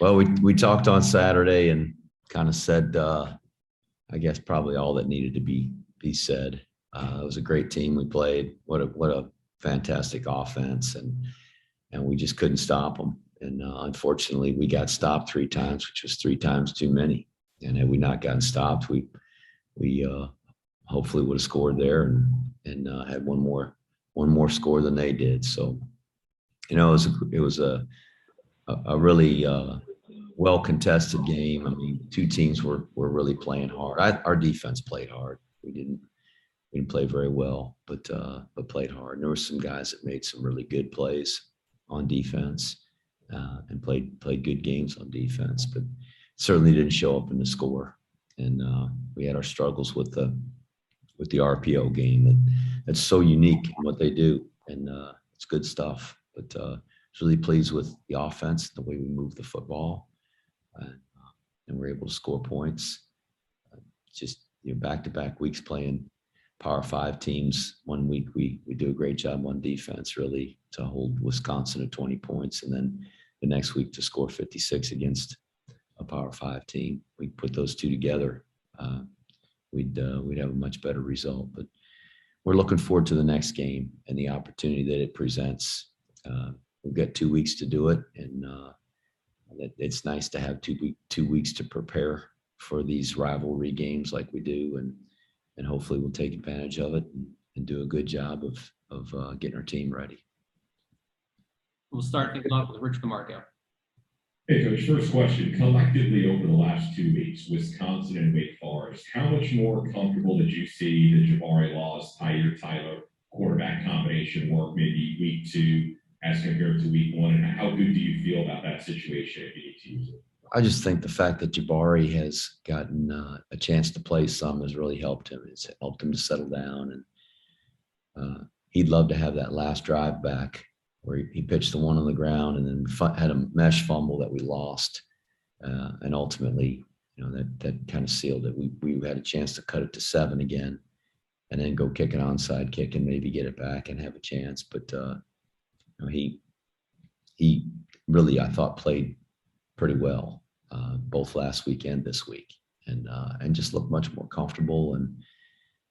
Well, we talked on Saturday and kind of said, I guess probably all that needed to be said. It was a great team we played. What a fantastic offense, and we just couldn't stop them. And unfortunately, we got stopped 3 times, which was 3 times too many. And had we not gotten stopped, we hopefully would have scored there and had one more score than they did. So it was a really well contested game. I mean, two teams were really playing hard. Our defense played hard. We didn't play very well, but played hard. And there were some guys that made some really good plays on defense and played good games on defense, but certainly didn't show up in the score. And we had our struggles with the RPO game that's so unique in what they do, and it's good stuff. But was really pleased with the offense, the way we moved the football, and we're able to score points. Just back-to-back weeks playing Power 5 teams. One week we do a great job on defense, really, to hold Wisconsin to 20 points, and then the next week to score 56 against a Power 5 team. We put those two together, we'd have a much better result. But we're looking forward to the next game and the opportunity that it presents. We've got 2 weeks to do it, and it's nice to have 2 weeks to prepare for these rivalry games like we do, and hopefully we'll take advantage of it and do a good job of getting our team ready. We'll start things off with Rich DeMarco. Hey, Coach, first question. Collectively over the last 2 weeks, Wisconsin and Wake Forest, how much more comfortable did you see the Jabari Laws, Tyler quarterback combination work maybe week 2 as compared to week 1? And how good do you feel about that situation if you need to use it? I just think the fact that Jabari has gotten a chance to play some has really helped him. It's helped him to settle down, and he'd love to have that last drive back where he pitched the one on the ground and then had a mesh fumble that we lost, and ultimately, that kind of sealed it. We had a chance to cut it to 7 again, and then go kick an onside kick and maybe get it back and have a chance. But he really, I thought, played pretty well both last week and this week, and just looked much more comfortable,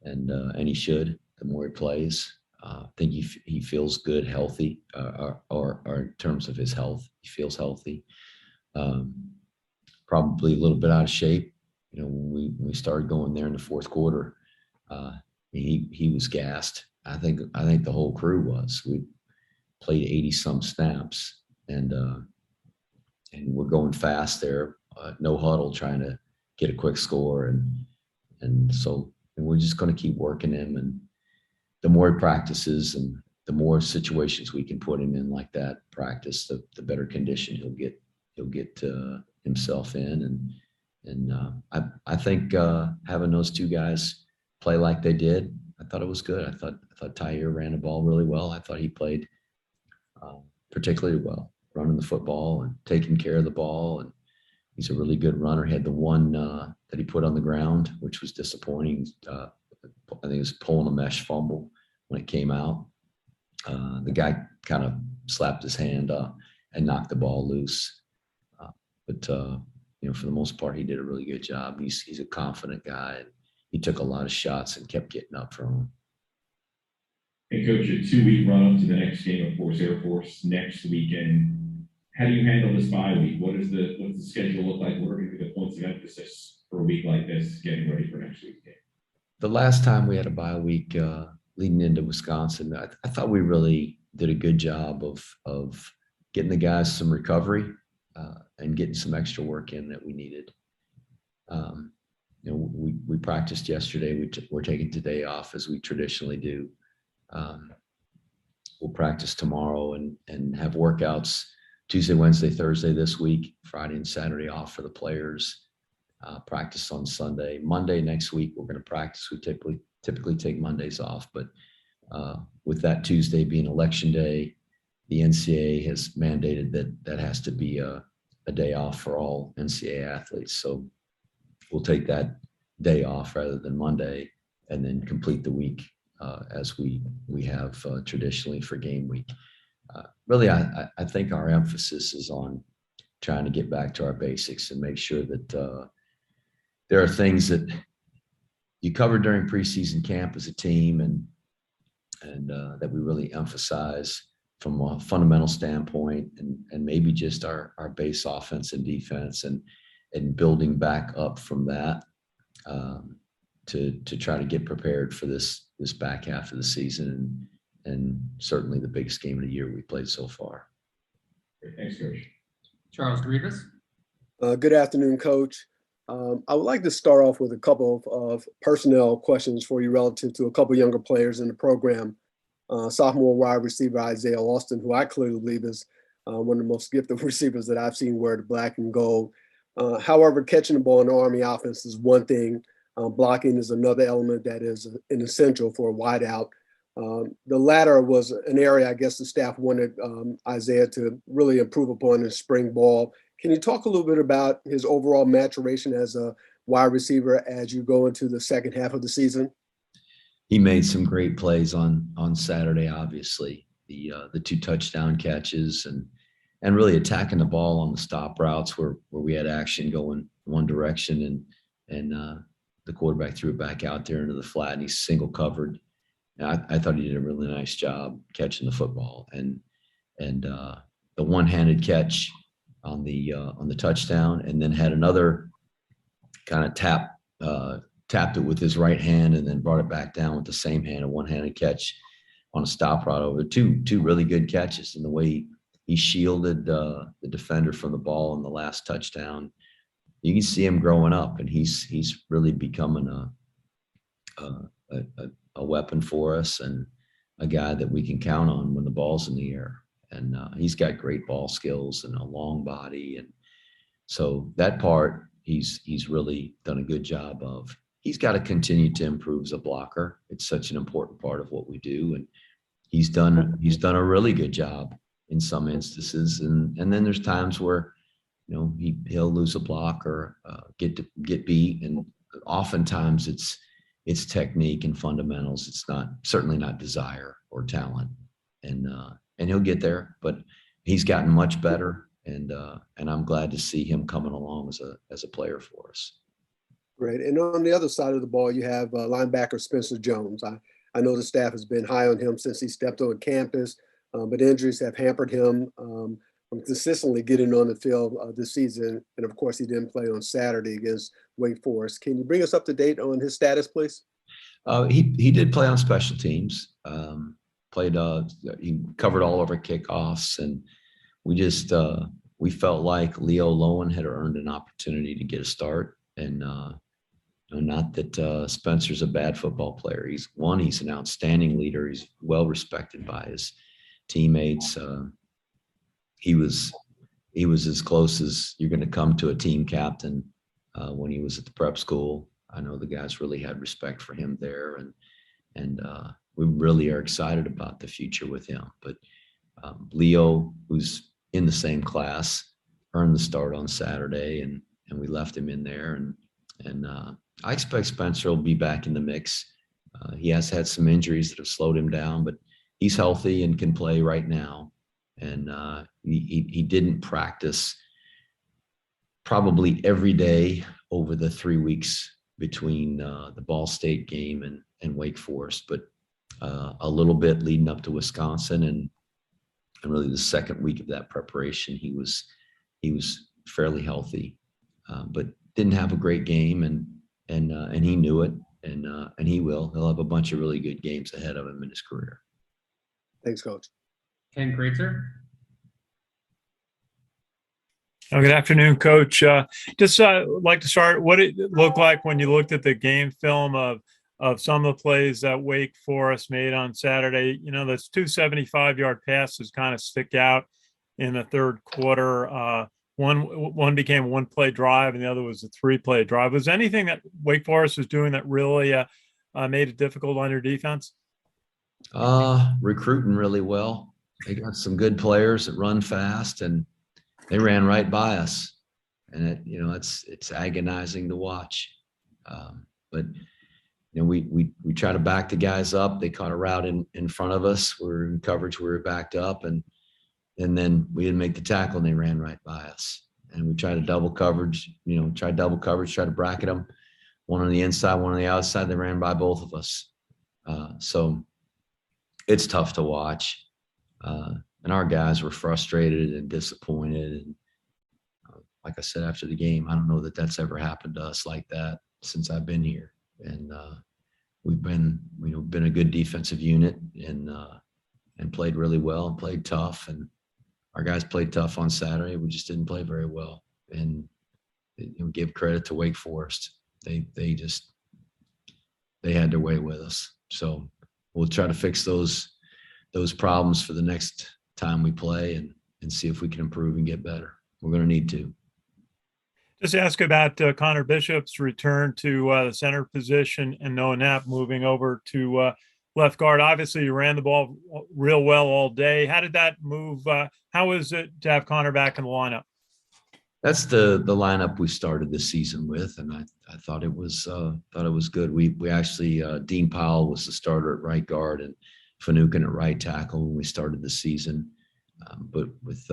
and he should, the more he plays. I think he feels good, healthy, or in terms of his health, he feels healthy. Probably a little bit out of shape. When we started going there in the fourth quarter, he was gassed. I think the whole crew was. We played 80 some snaps, and we're going fast there, no huddle, trying to get a quick score, and we're just going to keep working him. And the more he practices and the more situations we can put him in like that practice, the better condition he'll get himself in. And I think having those two guys play like they did, I thought it was good. I thought Tyre ran the ball really well. I thought he played particularly well, running the football and taking care of the ball. And he's a really good runner. He had the one that he put on the ground, which was disappointing. I think it was pulling a mesh fumble when it came out. The guy kind of slapped his hand and knocked the ball loose. But for the most part, he did a really good job. He's a confident guy, and he took a lot of shots and kept getting up from him. Hey, Coach, a 2-week run up to the next game, of course, Air Force next weekend. How do you handle this bye week? What's the schedule look like? What are going to be the points of emphasis for a week like this, getting ready for next week's game? The last time we had a bye week leading into Wisconsin, I thought we really did a good job of getting the guys some recovery and getting some extra work in that we needed. We practiced yesterday. We're taking today off, as we traditionally do. We'll practice tomorrow and have workouts Tuesday, Wednesday, Thursday this week, Friday and Saturday off for the players. Practice on Sunday. Monday next week, we're going to practice. We typically take Mondays off, but with that Tuesday being election day, the NCAA has mandated that has to be a day off for all NCAA athletes. So we'll take that day off rather than Monday, and then complete the week as we have traditionally for game week. Really, I think our emphasis is on trying to get back to our basics and make sure that there are things that you covered during preseason camp as a team and that we really emphasize from a fundamental standpoint and maybe just our base offense and defense and building back up from that to try to get prepared for this back half of the season and certainly the biggest game of the year we played so far. Great. Thanks, Coach. Charles Grievous. Good afternoon, Coach. I would like to start off with a couple of personnel questions for you relative to a couple younger players in the program. Sophomore wide receiver Isaiah Alston, who I clearly believe is one of the most gifted receivers that I've seen wear the black and gold. However, catching the ball in the Army offense is one thing. Blocking is another element that is an essential for a wideout. The latter was an area I guess the staff wanted Isaiah to really improve upon in spring ball. Can you talk a little bit about his overall maturation as a wide receiver as you go into the second half of the season? He made some great plays on Saturday, obviously. The 2 touchdown catches and really attacking the ball on the stop routes where we had action going one direction and the quarterback threw it back out there into the flat and he's single covered. And I thought he did a really nice job catching the football and the one-handed catch on the touchdown, and then had another kind of tapped it with his right hand and then brought it back down with the same hand, a one-handed catch on a stop route over two really good catches. And the way he shielded the defender from the ball in the last touchdown, you can see him growing up, and he's really becoming a weapon for us and a guy that we can count on when the ball's in the air. And he's got great ball skills and a long body. And so that part, he's really done a good job of. He's got to continue to improve as a blocker. It's such an important part of what we do. And he's done a really good job in some instances. And then there's times where, he'll lose a block or get beat. And oftentimes it's technique and fundamentals. It's certainly not desire or talent. And he'll get there, but he's gotten much better, and I'm glad to see him coming along as a player for us. Great. And on the other side of the ball, you have linebacker Spencer Jones. I know the staff has been high on him since he stepped on campus, but injuries have hampered him from consistently getting on the field this season. And of course, he didn't play on Saturday against Wake Forest. Can you bring us up to date on his status, please? He did play on special teams. He covered all of our kickoffs, and we felt like Leo Lowen had earned an opportunity to get a start. And not that Spencer's a bad football player. He's an outstanding leader. He's well respected by his teammates. He was as close as you're going to come to a team captain when he was at the prep school. I know the guys really had respect for him there, and we really are excited about the future with him. But Leo, who's in the same class, earned the start on Saturday, and we left him in there. And I expect Spencer will be back in the mix. He has had some injuries that have slowed him down, but he's healthy and can play right now. And he didn't practice probably every day over the 3 weeks between the Ball State game and Wake Forest, but a little bit leading up to Wisconsin, and really the second week of that preparation, he was fairly healthy, but didn't have a great game, and he knew it, and he'll have a bunch of really good games ahead of him in his career. Thanks, Coach. Ken Kreitzer. Good afternoon, Coach. Just like to start, what did it look like when you looked at the game film of some of the plays that Wake Forest made on Saturday? Those 2 75-yard passes kind of stick out in the third quarter. One became a 1-play drive, and the other was a 3-play drive. Was anything that Wake Forest was doing that really made it difficult on your defense? Recruiting really well. They got some good players that run fast, and they ran right by us. And it's agonizing to watch. But we try to back the guys up. They caught a route in front of us. We're in coverage. We were backed up, and then we didn't make the tackle, and they ran right by us. we tried to double coverage, try to bracket them, one on the inside, one on the outside. They ran by both of us. So it's tough to watch. And our guys were frustrated and disappointed. And like I said, after the game, I don't know that that's ever happened to us like that since I've been here. And we've been a good defensive unit and played really well and played tough. And our guys played tough on Saturday. We just didn't play very well. And give credit to Wake Forest. They had their way with us. So we'll try to fix those problems for the next time we play and see if we can improve and get better. We're going to need to. Just ask about Connor Bishop's return to the center position and Noah Knapp moving over to left guard. Obviously, you ran the ball real well all day. How did that move? How was it to have Connor back in the lineup? That's the lineup we started this season with, and I thought it was good. We actually Dean Powell was the starter at right guard and Finucane at right tackle when we started the season. But with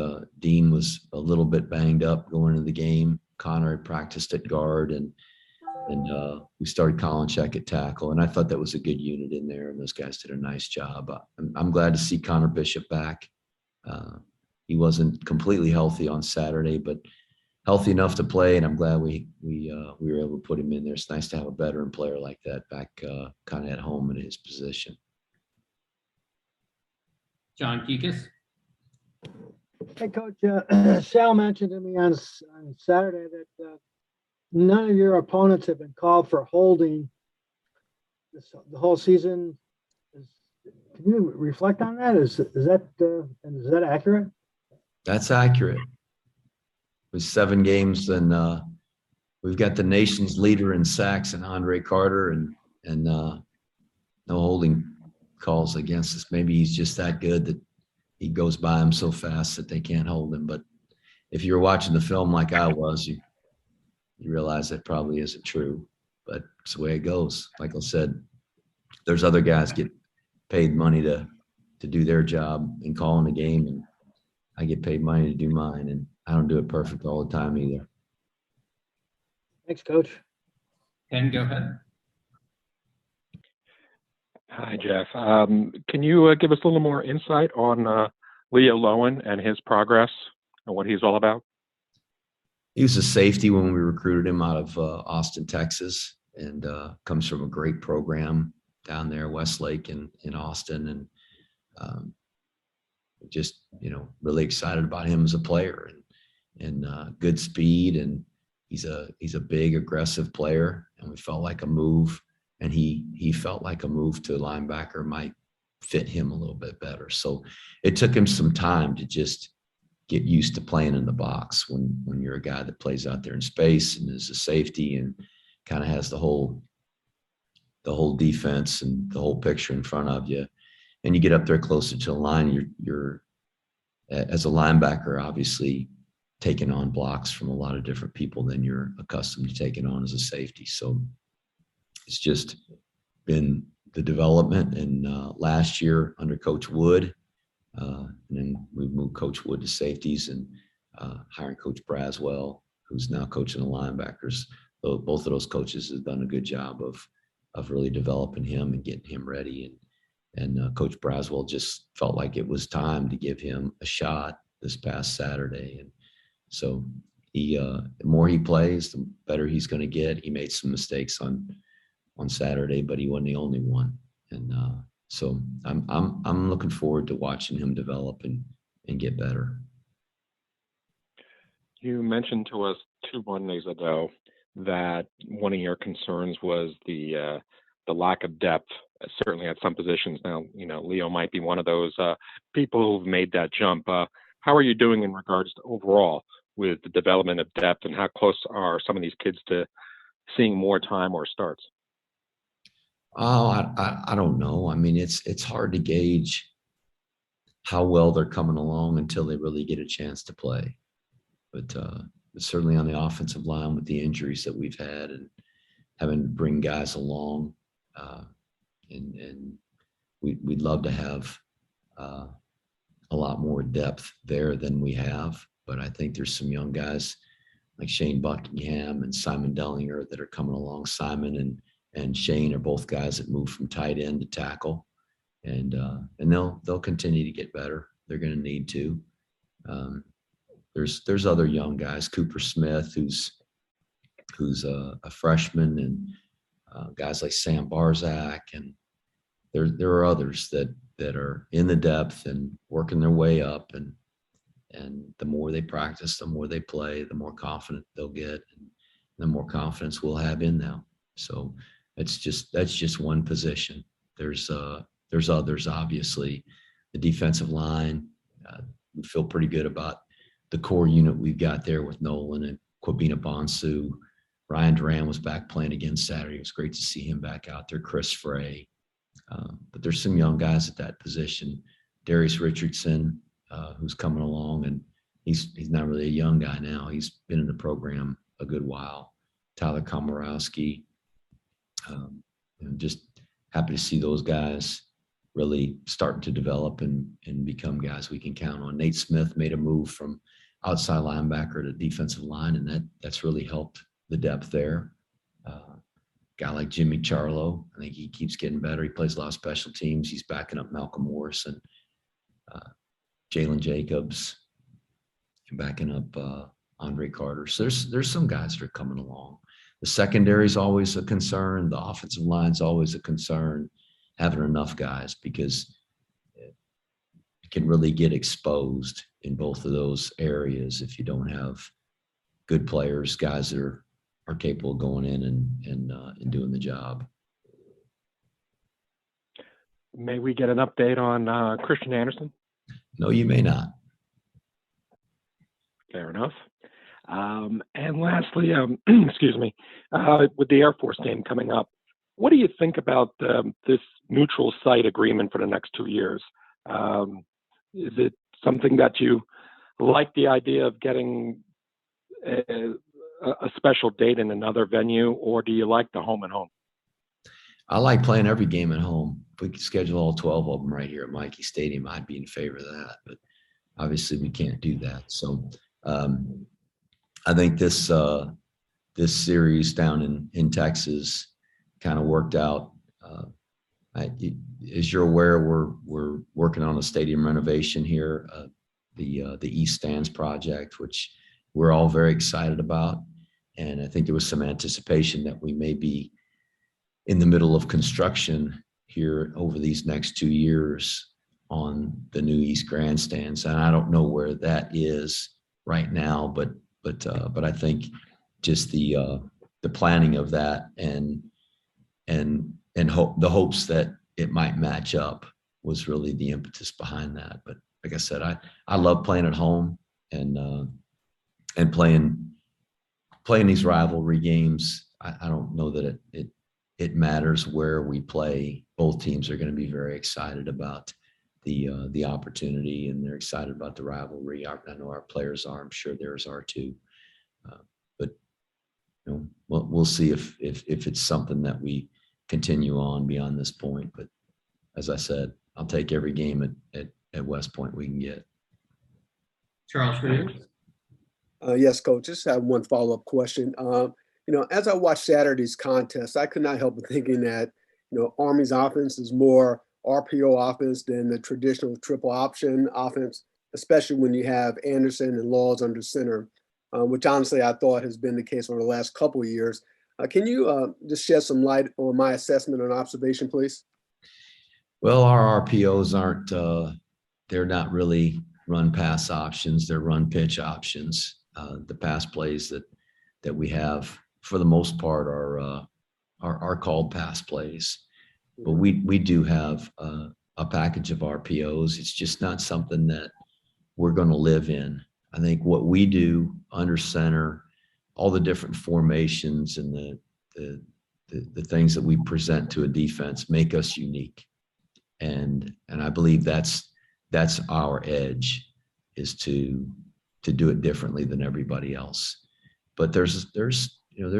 Dean was a little bit banged up going into the game. Conor had practiced at guard, and we started Kolinchek at tackle, and I thought that was a good unit in there, and those guys did a nice job. I'm glad to see Connor Bishop back. He wasn't completely healthy on Saturday, but healthy enough to play, and I'm glad we were able to put him in there. It's nice to have a veteran player like that back kind of at home in his position. John Kikas. Hey, Coach, Sal mentioned to me on Saturday that none of your opponents have been called for holding the whole season. Can you reflect on that? Is that accurate? That's accurate. It was 7 games, and we've got the nation's leader in sacks and Andre Carter, and no holding calls against us. Maybe he's just that good that he goes by him so fast that they can't hold him. But if you're watching the film like I was, you realize that probably isn't true. But it's the way it goes. Like I said, there's other guys get paid money to do their job in calling a game, and I get paid money to do mine, and I don't do it perfect all the time either. Thanks, Coach. Ken, go ahead. Hi, Jeff. Can you give us a little more insight on Leo Lowen and his progress and what he's all about? He was a safety when we recruited him out of Austin, Texas, and comes from a great program down there, Westlake in Austin, and just really excited about him as a player and good speed, and he's a big aggressive player, and we felt like a move. And he felt like a move to linebacker might fit him a little bit better. So it took him some time to just get used to playing in the box when you're a guy that plays out there in space and is a safety and kind of has the whole defense and the whole picture in front of you. And you get up there closer to the line, you're as a linebacker, obviously taking on blocks from a lot of different people than you're accustomed to taking on as a safety. So it's just been the development. And last year under Coach Wood, and then we moved Coach Wood to safeties and hiring Coach Braswell, who's now coaching the linebackers. So both of those coaches have done a good job of really developing him and getting him ready. And Coach Braswell just felt like it was time to give him a shot this past Saturday. And so the more he plays, the better he's going to get. He made some mistakes on Saturday, but he wasn't the only one. And so I'm looking forward to watching him develop and get better. You mentioned to us 2 Mondays ago that one of your concerns was the lack of depth, certainly at some positions. Now, Leo might be one of those people who've made that jump. How are you doing in regards to overall with the development of depth, and how close are some of these kids to seeing more time or starts? Oh, I don't know. I mean, it's hard to gauge how well they're coming along until they really get a chance to play. But certainly on the offensive line with the injuries that we've had and having to bring guys along, and we'd love to have a lot more depth there than we have. But I think there's some young guys like Shane Buckingham and Simon Dellinger that are coming along. Simon and Shane are both guys that move from tight end to tackle, and they'll continue to get better. They're going to need to. There's other young guys, Cooper Smith, who's a freshman, and guys like Sam Barzak, and there are others that are in the depth and working their way up, and the more they practice, the more they play, the more confident they'll get, and the more confidence we'll have in them. So that's just one position. There's others, obviously. The defensive line, we feel pretty good about the core unit we've got there with Nolan and Kwabena Bonsu. Ryan Duran was back playing again Saturday. It was great to see him back out there. Chris Frey. But there's some young guys at that position. Darius Richardson, who's coming along, and he's not really a young guy now. He's been in the program a good while. Tyler Komorowski. Just happy to see those guys really starting to develop and become guys we can count on. Nate Smith made a move from outside linebacker to defensive line, and that's really helped the depth there. Guy like Jimmy Charlo, I think he keeps getting better. He plays a lot of special teams. He's backing up Malcolm Morrison. Jalen Jacobs, and backing up Andre Carter. So there's some guys that are coming along. The secondary is always a concern. The offensive line is always a concern. Having enough guys, because it can really get exposed in both of those areas if you don't have good players, guys that are capable of going in and doing the job. May we get an update on Christian Anderson? No, you may not. Fair enough. And lastly, excuse me, with the Air Force game coming up, what do you think about this neutral site agreement for the next 2 years? Is it something that you like, the idea of getting a special date in another venue, or do you like the home and home? I like playing every game at home. If we could schedule all 12 of them right here at Mikey Stadium, I'd be in favor of that. But obviously we can't do that. So I think this series down in Texas kind of worked out. As you're aware, we're working on a stadium renovation here, the East Stands project, which we're all very excited about. And I think there was some anticipation that we may be in the middle of construction here over these next 2 years on the new East Grandstands. And I don't know where that is right now, but I think just the planning of that and the hopes that it might match up was really the impetus behind that. But like I said, I love playing at home and playing these rivalry games. I don't know that it matters where we play. Both teams are going to be very excited about the opportunity, and they're excited about the rivalry. I know our players are. I'm sure theirs are too. But we'll see if it's something that we continue on beyond this point. But as I said, I'll take every game at West Point we can get. Charles, for you? Yes, Coach. Just have one follow-up question. As I watched Saturday's contest, I could not help but thinking that, Army's offense is more RPO offense than the traditional triple option offense, especially when you have Anderson and Laws under center, which honestly I thought has been the case over the last couple of years. Can you just shed some light on my assessment and observation, please? Well, our RPOs they're not really run pass options. They're run pitch options. The pass plays that we have for the most part are called pass plays, but we do have a package of RPOs. It's just not something that we're going to live in. I think what we do under center, all the different formations and the things that we present to a defense make us unique, and I believe that's our edge, is to do it differently than everybody else. But there's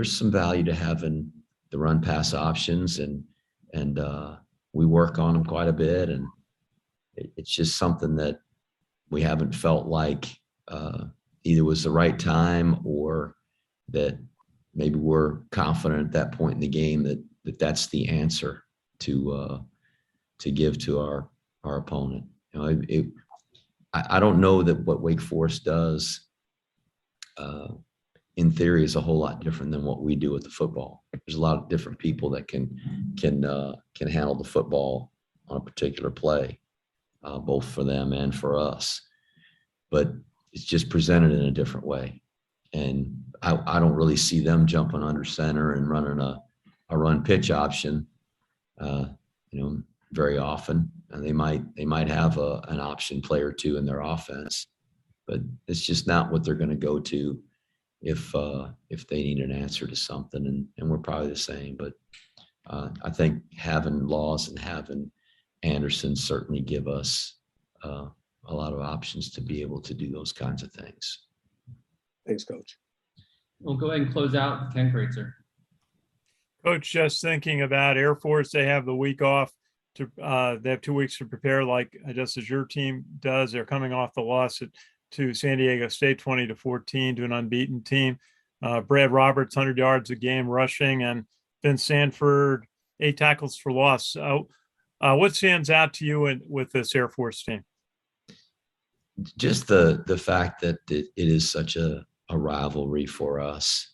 some value to having the run pass options, and we work on them quite a bit, and it's just something that we haven't felt like either was the right time or that maybe we're confident at that point in the game that that's the answer to give to our opponent. You know, I don't know that what Wake Forest does in theory is a whole lot different than what we do with the football. There's a lot of different people that can handle the football on a particular play, both for them and for us. But it's just presented in a different way. And I don't really see them jumping under center and running a run pitch option, very often. And they might have an option play or two in their offense, but it's just not what they're going to go to if they need an answer to something. And we're probably the same. But I think having Laws and having Anderson certainly give us a lot of options to be able to do those kinds of things. Thanks, Coach. We'll go ahead and close out. Ken Kreitzer. Coach, just thinking about Air Force, they have the week off to they have 2 weeks to prepare, like just as your team does. They're coming off the loss to San Diego State 20-14 to an unbeaten team. Brad Roberts 100 yards a game rushing, and Vince Sanford 8 tackles for loss. What stands out to you with this Air Force team? Just the fact that it is such a rivalry for us.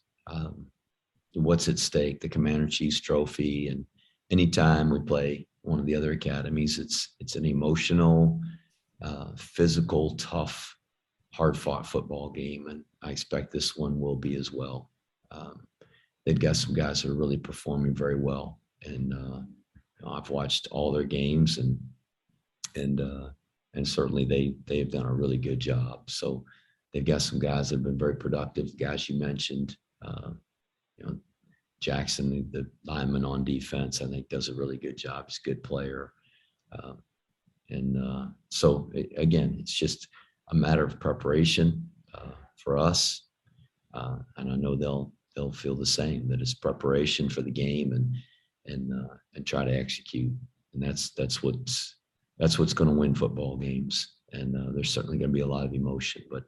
What's at stake? The Commander-in-Chief's trophy, and anytime we play one of the other academies, it's an emotional, physical, tough, hard-fought football game, and I expect this one will be as well. They've got some guys that are really performing very well, and I've watched all their games, and certainly they have done a really good job. So they've got some guys that have been very productive. The guys you mentioned, Jackson, the lineman on defense, I think does a really good job. He's a good player. So again, it's just a matter of preparation for us. And I know they'll feel the same, that it's preparation for the game and try to execute. And that's what's going to win football games. And there's certainly going to be a lot of emotion, but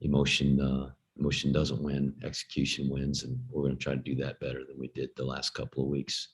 emotion doesn't win. Execution wins, and we're going to try to do that better than we did the last couple of weeks.